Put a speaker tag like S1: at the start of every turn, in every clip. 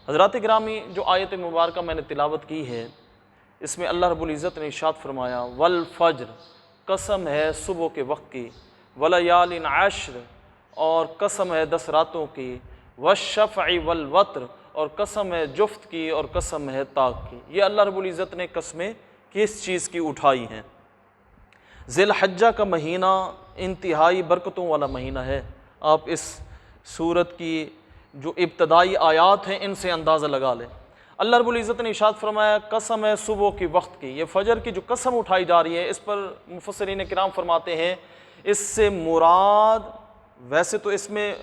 S1: حضرات گرامی، جو آیت مبارکہ میں نے تلاوت کی ہے، اس میں اللہ رب العزت نے ارشاد فرمایا والفجر، قسم ہے صبح کے وقت کی، ولیال عشر، اور قسم ہے 10 راتوں کی، والشفع والوتر، اور قسم ہے جفت کی اور قسم ہے طاق کی۔ یہ اللہ رب العزت نے قسمیں کس چیز کی اٹھائی ہیں؟ ذی الحجہ کا مہینہ انتہائی برکتوں والا مہینہ ہے۔ آپ اس سورت کی جو ابتدائی آیات ہیں ان سے اندازہ لگا لیں۔ اللہ رب العزت نے ارشاد فرمایا قسم ہے صبح کی وقت کی۔ یہ فجر کی جو قسم اٹھائی جا رہی ہے، اس پر مفسرین کرام فرماتے ہیں اس سے مراد، ویسے تو اس میں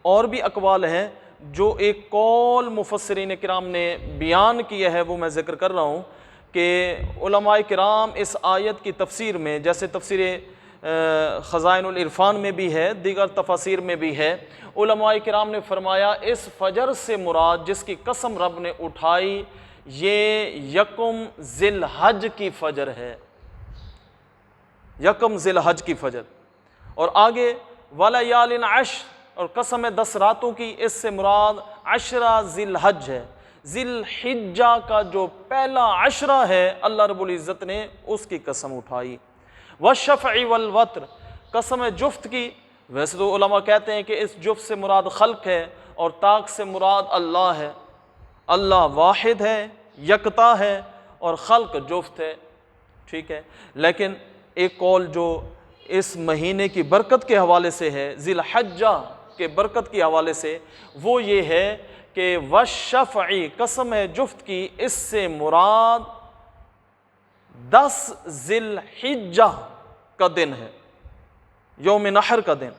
S1: اور بھی اقوال ہیں، جو ایک قول مفسرین کرام نے بیان کیا ہے وہ میں ذکر کر رہا ہوں کہ علماء کرام اس آیت کی تفسیر میں، جیسے تفسیر خزائن العرفان میں بھی ہے، دیگر تفاسیر میں بھی ہے، علماء کرام نے فرمایا اس فجر سے مراد جس کی قسم رب نے اٹھائی یہ یکم ذی الحج کی فجر ہے، یکم ذی الحج کی فجر۔ اور آگے ولیال عشر، اور قسم ہے 10 راتوں کی، اس سے مراد عشرہ ذی الحج ہے۔ ذی الحجہ کا جو پہلا عشرہ ہے اللہ رب العزت نے اس کی قسم اٹھائی۔ والشفع والوتر، قسم ہے جفت کی، ویسے تو علماء کہتے ہیں کہ اس جفت سے مراد خلق ہے، اور طاق سے مراد اللہ ہے۔ اللہ واحد ہے، یکتا ہے، اور خلق جفت ہے، ٹھیک ہے۔ لیکن ایک قول جو اس مہینے کی برکت کے حوالے سے ہے، ذی الحجہ کے برکت کے حوالے سے، وہ یہ ہے کہ والشفع، قسم ہے جفت کی، اس سے مراد 10 ذی الحجہ کا دن ہے، یوم نحر کا دن۔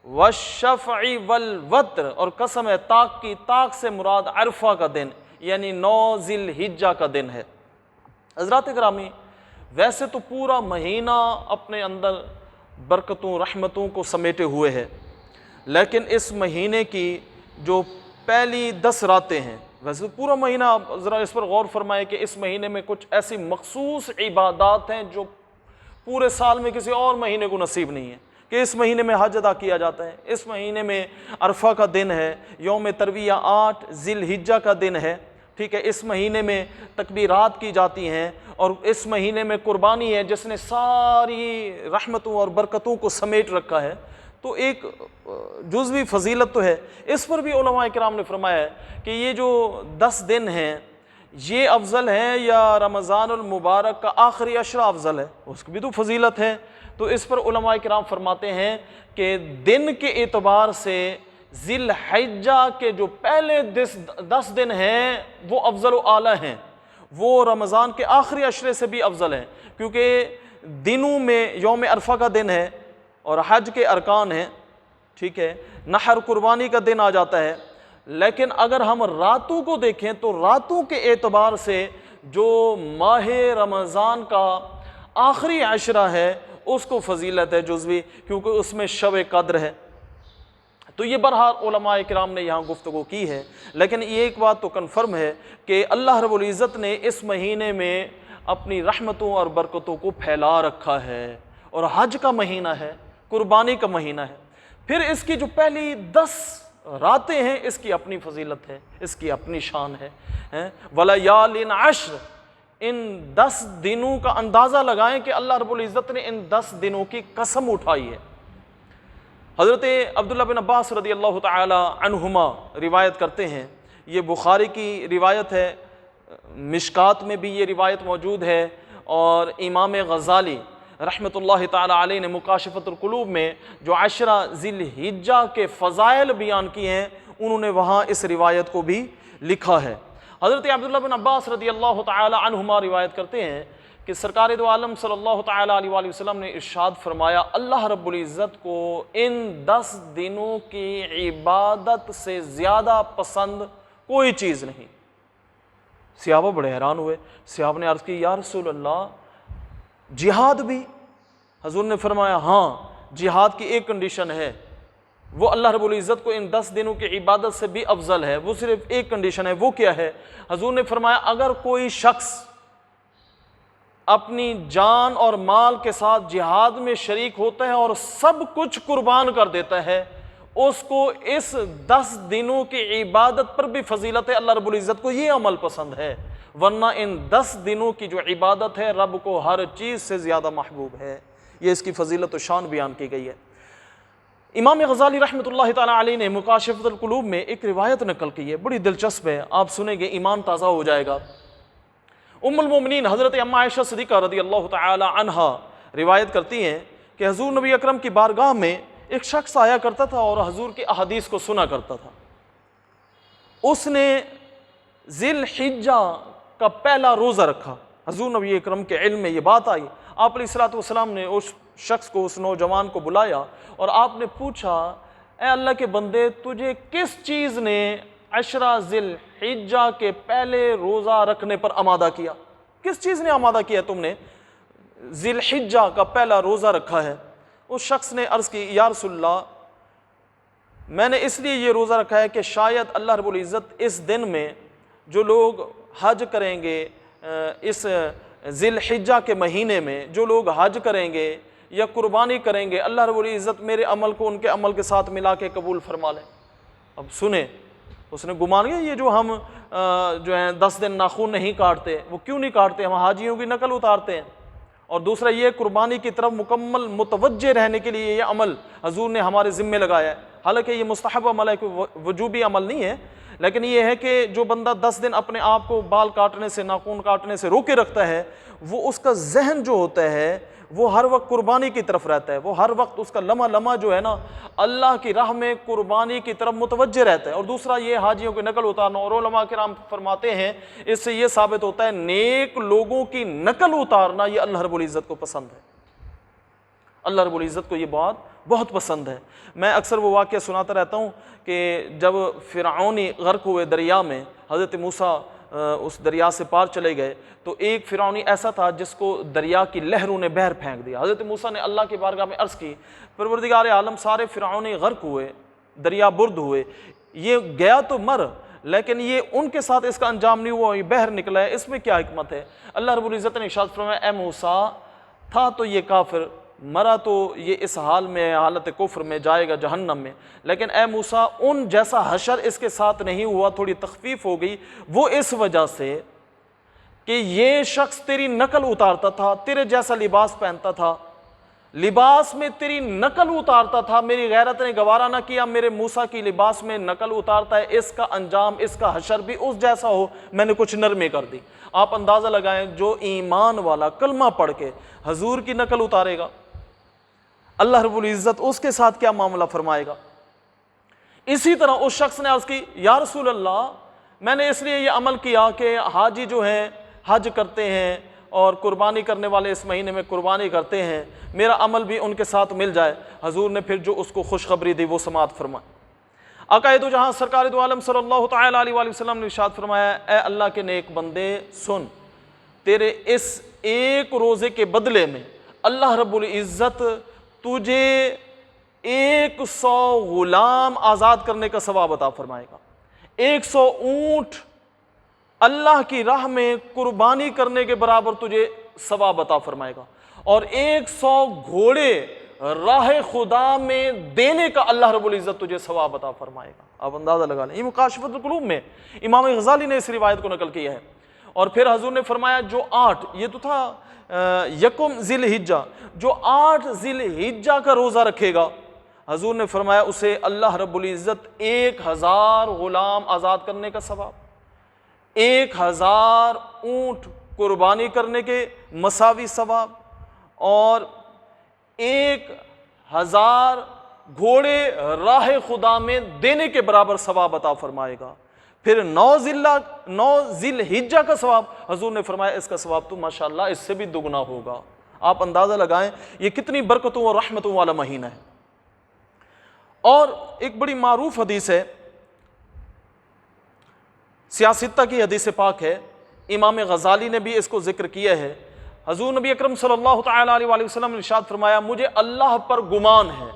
S1: والشفع والوتر، اور قسم ہے طاق کی، طاق سے مراد عرفہ کا دن، یعنی 9 ذی الحجہ کا دن ہے۔ حضرات گرامی، ویسے تو پورا مہینہ اپنے اندر برکتوں رحمتوں کو سمیٹے ہوئے ہے، لیکن اس مہینے کی جو پہلی 10 راتیں ہیں، ویسے پورا مہینہ ذرا اس پر غور فرمائے کہ اس مہینے میں کچھ ایسی مخصوص عبادات ہیں جو پورے سال میں کسی اور مہینے کو نصیب نہیں ہے، کہ اس مہینے میں حج ادا کیا جاتا ہے، اس مہینے میں عرفہ کا دن ہے، یوم ترویہ 8 ذی الحجہ کا دن ہے، ٹھیک ہے، اس مہینے میں تکبیرات کی جاتی ہیں، اور اس مہینے میں قربانی ہے جس نے ساری رحمتوں اور برکتوں کو سمیٹ رکھا ہے۔ تو ایک جزوی فضیلت تو ہے، اس پر بھی علماء کرام نے فرمایا ہے کہ یہ جو 10 دن ہیں یہ افضل ہیں یا رمضان المبارک کا آخری عشرہ افضل ہے، اس کی بھی تو فضیلت ہے۔ تو اس پر علماء کرام فرماتے ہیں کہ دن کے اعتبار سے ذی الحجہ کے جو پہلے 10 دن ہیں وہ افضل و اعلیٰ ہیں، وہ رمضان کے آخری عشرے سے بھی افضل ہیں، کیونکہ دنوں میں یوم عرفہ کا دن ہے اور حج کے ارکان ہیں، ٹھیک ہے، نحر قربانی کا دن آ جاتا ہے۔ لیکن اگر ہم راتوں کو دیکھیں تو راتوں کے اعتبار سے جو ماہ رمضان کا آخری عشرہ ہے اس کو فضیلت ہے جزوی، کیونکہ اس میں شب قدر ہے۔ تو یہ بہرحال علماء کرام نے یہاں گفتگو کی ہے، لیکن یہ ایک بات تو کنفرم ہے کہ اللہ رب العزت نے اس مہینے میں اپنی رحمتوں اور برکتوں کو پھیلا رکھا ہے، اور حج کا مہینہ ہے، قربانی کا مہینہ ہے۔ پھر اس کی جو پہلی 10 راتیں ہیں اس کی اپنی فضیلت ہے، اس کی اپنی شان ہے۔ ولیال عشر، ان 10 دنوں کا اندازہ لگائیں کہ اللہ رب العزت نے ان 10 دنوں کی قسم اٹھائی ہے۔ حضرت عبداللہ بن عباس رضی اللہ تعالی عنہما روایت کرتے ہیں، یہ بخاری کی روایت ہے، مشکات میں بھی یہ روایت موجود ہے، اور امام غزالی رحمۃ اللہ تعالی علیہ نے مکاشفۃ القلوب میں جو عشرہ ذی الحجہ کے فضائل بیان کیے ہیں انہوں نے وہاں اس روایت کو بھی لکھا ہے۔ حضرت عبداللہ بن عباس رضی اللہ تعالی عنہما روایت کرتے ہیں کہ سرکار دو عالم صلی اللہ تعالی علیہ وآلہ وسلم نے ارشاد فرمایا اللہ رب العزت کو ان 10 دنوں کی عبادت سے زیادہ پسند کوئی چیز نہیں۔ صحابہ بڑے حیران ہوئے، صحابہ نے عرض کی یا رسول اللہ جہاد بھی؟ حضور نے فرمایا ہاں، جہاد کی ایک کنڈیشن ہے، وہ اللہ رب العزت کو ان 10 دنوں کی عبادت سے بھی افضل ہے، وہ صرف ایک کنڈیشن ہے، وہ کیا ہے؟ حضور نے فرمایا اگر کوئی شخص اپنی جان اور مال کے ساتھ جہاد میں شریک ہوتا ہے اور سب کچھ قربان کر دیتا ہے، اس کو اس 10 دنوں کی عبادت پر بھی فضیلت ہے، اللہ رب العزت کو یہ عمل پسند ہے، ورنہ ان 10 دنوں کی جو عبادت ہے رب کو ہر چیز سے زیادہ محبوب ہے۔ یہ اس کی فضیلت و شان بیان کی گئی ہے۔ امام غزالی رحمۃ اللہ تعالیٰ علیہ نے مکاشفۃ القلوب میں ایک روایت نقل کی ہے، بڑی دلچسپ ہے، آپ سنیں گے ایمان تازہ ہو جائے گا۔ ام المومنین حضرت ام عائشہ صدیقہ رضی اللہ تعالی عنہا روایت کرتی ہیں کہ حضور نبی اکرم کی بارگاہ میں ایک شخص آیا کرتا تھا اور حضور کی احادیث کو سنا کرتا تھا۔ اس نے ذی الحجہ کا پہلا روزہ رکھا۔ حضور نبی اکرم کے علم میں یہ بات آئی، آپ علیہ الصلوۃ والسلام نے اس شخص کو، اس نوجوان کو بلایا اور آپ نے پوچھا، اے اللہ کے بندے، تجھے کس چیز نے عشرہ ذی الحجہ کے پہلے روزہ رکھنے پر آمادہ کیا؟ کس چیز نے آمادہ کیا تم نے ذی الحجہ کا پہلا روزہ رکھا ہے؟ اس شخص نے عرض کی، یا رسول اللہ، میں نے اس لیے یہ روزہ رکھا ہے کہ شاید اللہ رب العزت اس دن میں جو لوگ حج کریں گے، اس ذی الحجہ کے مہینے میں جو لوگ حج کریں گے یا قربانی کریں گے، اللہ رب العزت میرے عمل کو ان کے عمل کے ساتھ ملا کے قبول فرما لیں۔ اب سنیں، اس نے گمان کیا یہ جو ہم جو ہیں 10 دن ناخن نہیں کاٹتے، وہ کیوں نہیں کاٹتے؟ ہم حاجیوں کی نقل اتارتے ہیں۔ اور دوسرا یہ قربانی کی طرف مکمل متوجہ رہنے کے لیے یہ عمل حضور نے ہمارے ذمے لگایا ہے۔ حالانکہ یہ مستحب عمل ہے، کوئی وجوبی عمل نہیں ہے، لیکن یہ ہے کہ جو بندہ 10 دن اپنے آپ کو بال کاٹنے سے، ناخن کاٹنے سے روکے رکھتا ہے، وہ اس کا ذہن جو ہوتا ہے وہ ہر وقت قربانی کی طرف رہتا ہے، وہ ہر وقت اس کا لمحہ لمحہ جو ہے نا اللہ کی راہ میں قربانی کی طرف متوجہ رہتا ہے۔ اور دوسرا یہ حاجیوں کی نقل اتارنا، اور علماء کرام فرماتے ہیں اس سے یہ ثابت ہوتا ہے نیک لوگوں کی نقل اتارنا یہ اللہ رب العزت کو پسند ہے، اللہ رب العزت کو یہ بات بہت پسند ہے۔ میں اکثر وہ واقعہ سناتا رہتا ہوں کہ جب فرعونی غرق ہوئے دریا میں، حضرت موسیٰ اس دریا سے پار چلے گئے، تو ایک فرعونی ایسا تھا جس کو دریا کی لہروں نے بہر پھینک دیا۔ حضرت موسیٰ نے اللہ کی بارگاہ میں عرض کی، پروردگار عالم، سارے فرعونی غرق ہوئے، دریا برد ہوئے، یہ گیا تو مر، لیکن یہ ان کے ساتھ اس کا انجام نہیں ہوا، یہ بہر نکلا ہے، اس میں کیا حکمت ہے؟ اللہ رب العزت نے ارشاد فرمایا، اے موسیٰ، تھا تو یہ کافر، مرا تو یہ اس حال میں، حالت کفر میں جائے گا جہنم میں، لیکن اے موسیٰ ان جیسا حشر اس کے ساتھ نہیں ہوا، تھوڑی تخفیف ہو گئی، وہ اس وجہ سے کہ یہ شخص تیری نقل اتارتا تھا، تیرے جیسا لباس پہنتا تھا، لباس میں تیری نقل اتارتا تھا، میری غیرت نے گوارا نہ کیا میرے موسیٰ کی لباس میں نقل اتارتا ہے، اس کا انجام، اس کا حشر بھی اس جیسا ہو، میں نے کچھ نرمی کر دی۔ آپ اندازہ لگائیں، جو ایمان والا کلمہ پڑھ کے حضور کی نقل اتارے گا، اللہ رب العزت اس کے ساتھ کیا معاملہ فرمائے گا۔ اسی طرح اس شخص نے عرض کی، یا رسول اللہ، میں نے اس لیے یہ عمل کیا کہ حاجی جو ہیں حج کرتے ہیں اور قربانی کرنے والے اس مہینے میں قربانی کرتے ہیں، میرا عمل بھی ان کے ساتھ مل جائے۔ حضور نے پھر جو اس کو خوشخبری دی وہ سماعت فرمائی۔ آقا دو جہاں سرکار دو عالم صلی اللہ تعالیٰ علیہ وآلہ وسلم نے ارشاد فرمایا، اے اللہ کے نیک بندے سن، تیرے اس ایک روزے کے بدلے میں اللہ رب العزت تجھے 100 غلام آزاد کرنے کا ثواب عطا فرمائے گا، 100 اونٹ اللہ کی راہ میں قربانی کرنے کے برابر تجھے ثواب عطا فرمائے گا، اور 100 گھوڑے راہ خدا میں دینے کا اللہ رب العزت تجھے ثواب عطا فرمائے گا۔ آپ اندازہ لگا لیں، یہ مکاشفۃ القلوب میں امام غزالی نے اس روایت کو نقل کیا ہے۔ اور پھر حضور نے فرمایا، جو 8، یہ تو تھا یکم ذی الحجہ، جو 8 ذی الحجہ کا روزہ رکھے گا، حضور نے فرمایا اسے اللہ رب العزت 1000 غلام آزاد کرنے کا ثواب، 1000 اونٹ قربانی کرنے کے مساوی ثواب، اور 1000 گھوڑے راہ خدا میں دینے کے برابر ثواب عطا فرمائے گا۔ پھر 9 ذی الحجہ کا ثواب، حضور نے فرمایا اس کا ثواب تو ماشاءاللہ اس سے بھی دگنا ہوگا۔ آپ اندازہ لگائیں یہ کتنی برکتوں اور رحمتوں والا مہینہ ہے۔ اور ایک بڑی معروف حدیث ہے، سیاستہ کی حدیث پاک ہے، امام غزالی نے بھی اس کو ذکر کیا ہے۔ حضور نبی اکرم صلی اللہ تعالیٰ علیہ وآلہ وسلم نے ارشاد فرمایا، مجھے اللہ پر گمان ہے،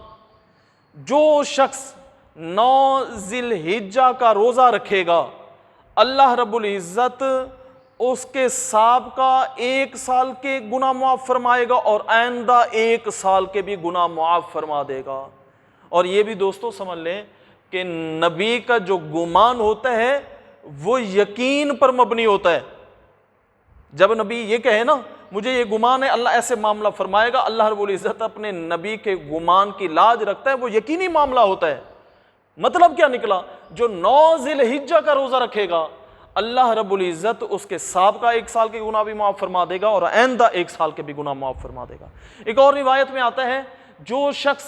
S1: جو شخص 9 ذی الحجہ کا روزہ رکھے گا، اللہ رب العزت اس کے سابقہ 1 سال کے گناہ معاف فرمائے گا اور آئندہ 1 سال کے بھی گناہ معاف فرما دے گا۔ اور یہ بھی دوستو سمجھ لیں کہ نبی کا جو گمان ہوتا ہے وہ یقین پر مبنی ہوتا ہے. جب نبی یہ کہے نا مجھے یہ گمان ہے اللہ ایسے معاملہ فرمائے گا، اللہ رب العزت اپنے نبی کے گمان کی لاج رکھتا ہے، وہ یقینی معاملہ ہوتا ہے. مطلب کیا نکلا؟ جو 9 ذی الحجہ کا روزہ رکھے گا اللہ رب العزت اس کے سابقہ 1 سال کے گناہ بھی معاف فرما دے گا اور آئندہ 1 سال کے بھی گناہ معاف فرما دے گا. ایک اور روایت میں آتا ہے جو شخص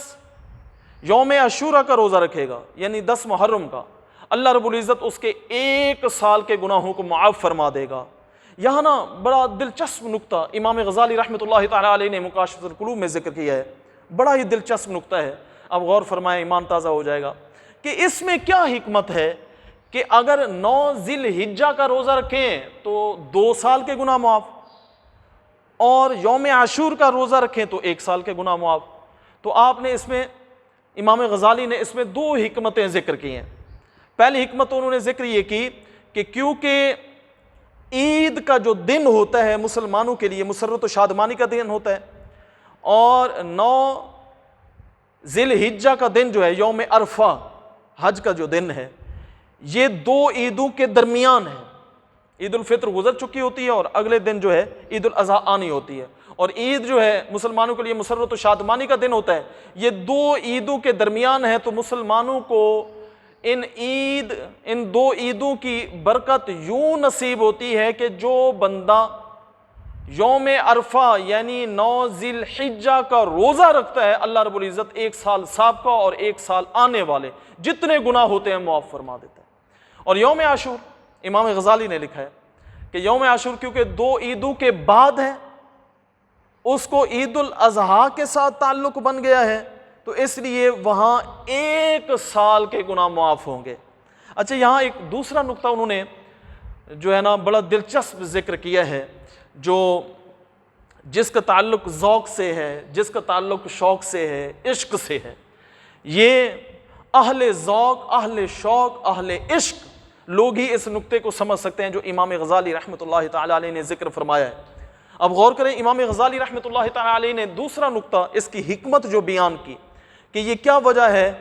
S1: یوم عاشورہ کا روزہ رکھے گا یعنی 10 محرم کا، اللہ رب العزت اس کے 1 سال کے گناہوں کو معاف فرما دے گا. یہاں نا بڑا دلچسپ نقطہ امام غزالی رحمۃ اللہ تعالی علیہ نے مکاشفۃ القلوب میں ذکر کیا ہے. بڑا ہی دلچسپ نقطہ ہے، اب غور فرمائیں ایمان تازہ ہو جائے گا کہ اس میں کیا حکمت ہے کہ اگر 9 ذی الحجہ کا روزہ رکھیں تو 2 سال کے گناہ معاف، اور یوم عاشور کا روزہ رکھیں تو 1 سال کے گناہ معاف. تو آپ نے اس میں امام غزالی نے اس میں 2 حکمتیں ذکر کی ہیں. پہلی حکمت انہوں نے ذکر یہ کی کہ کیونکہ عید کا جو دن ہوتا ہے مسلمانوں کے لیے مسرت و شادمانی کا دن ہوتا ہے، اور 9 ذی الحجہ کا دن جو ہے یوم عرفہ حج کا جو دن ہے، یہ 2 عیدوں کے درمیان ہے. عید الفطر گزر چکی ہوتی ہے اور اگلے دن جو ہے عید الاضحیٰ آنی ہوتی ہے، اور عید جو ہے مسلمانوں کے لیے مسرت و شادمانی کا دن ہوتا ہے. یہ 2 عیدوں کے درمیان ہے تو مسلمانوں کو ان 2 عیدوں کی برکت یوں نصیب ہوتی ہے کہ جو بندہ یوم عرفہ یعنی 9 ذی الحجہ کا روزہ رکھتا ہے اللہ رب العزت 1 سال سابقہ اور 1 سال آنے والے جتنے گناہ ہوتے ہیں معاف فرما دیتا ہے. اور یوم عاشور امام غزالی نے لکھا ہے کہ یوم عاشور کیونکہ 2 عیدوں کے بعد ہے، اس کو عید الاضحیٰ کے ساتھ تعلق بن گیا ہے، تو اس لیے وہاں 1 سال کے گناہ معاف ہوں گے. اچھا یہاں ایک دوسرا نقطہ انہوں نے جو ہے نا بڑا دلچسپ ذکر کیا ہے، جو جس کا تعلق ذوق سے ہے، جس کا تعلق شوق سے ہے، عشق سے ہے. یہ اہل ذوق، اہل شوق، اہل عشق لوگ ہی اس نقطے کو سمجھ سکتے ہیں جو امام غزالی رحمۃ اللہ تعالی علیہ نے ذکر فرمایا ہے. اب غور کریں امام غزالی رحمۃ اللہ تعالی علیہ نے دوسرا نقطہ اس کی حکمت جو بیان کی کہ یہ کیا وجہ ہے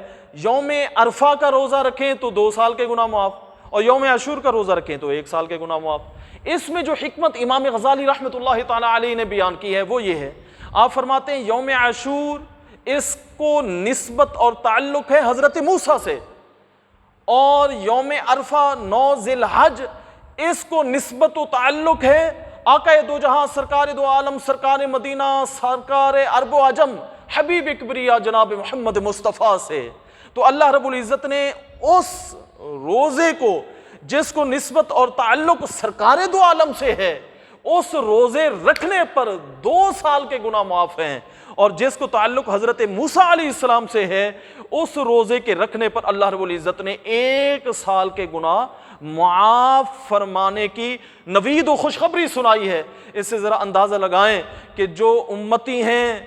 S1: یوم عرفہ کا روزہ رکھیں تو 2 سال کے گناہ معاف، اور یوم عاشور کا روزہ رکھیں تو 1 سال کے گناہ معاف. اس میں جو حکمت امام غزالی رحمۃ اللہ تعالی علیہ نے بیان کی ہے وہ یہ ہے، آپ فرماتے ہیں یوم عاشور اس کو نسبت اور تعلق ہے حضرت موسیٰ سے، اور یوم عرفہ 9 ذی الحج اس کو نسبت و تعلق ہے آقا دو جہاں سرکار دو عالم سرکار مدینہ سرکار عرب و عجم حبیب کبریا جناب محمد مصطفیٰ سے. تو اللہ رب العزت نے اس روزے کو جس کو نسبت اور تعلق سرکار دو عالم سے ہے اس روزے رکھنے پر 2 سال کے گناہ معاف ہیں، اور جس کو تعلق حضرت موسیٰ علیہ السلام سے ہے اس روزے کے رکھنے پر اللہ رب العزت نے 1 سال کے گناہ معاف فرمانے کی نوید و خوشخبری سنائی ہے. اس سے ذرا اندازہ لگائیں کہ جو امتی ہیں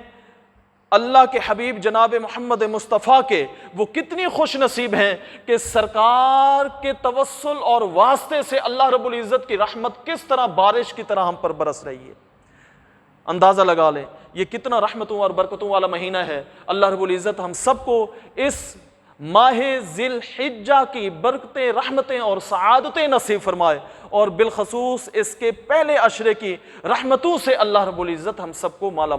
S1: اللہ کے حبیب جناب محمد مصطفیٰ کے، وہ کتنی خوش نصیب ہیں کہ سرکار کے توسل اور واسطے سے اللہ رب العزت کی رحمت کس طرح بارش کی طرح ہم پر برس رہی ہے. اندازہ لگا لیں یہ کتنا رحمتوں اور برکتوں والا مہینہ ہے. اللہ رب العزت ہم سب کو اس ماہ ذی الحجہ کی برکتیں، رحمتیں اور سعادتیں نصیب فرمائے، اور بالخصوص اس کے پہلے عشرے کی رحمتوں سے اللہ رب العزت ہم سب کو مالا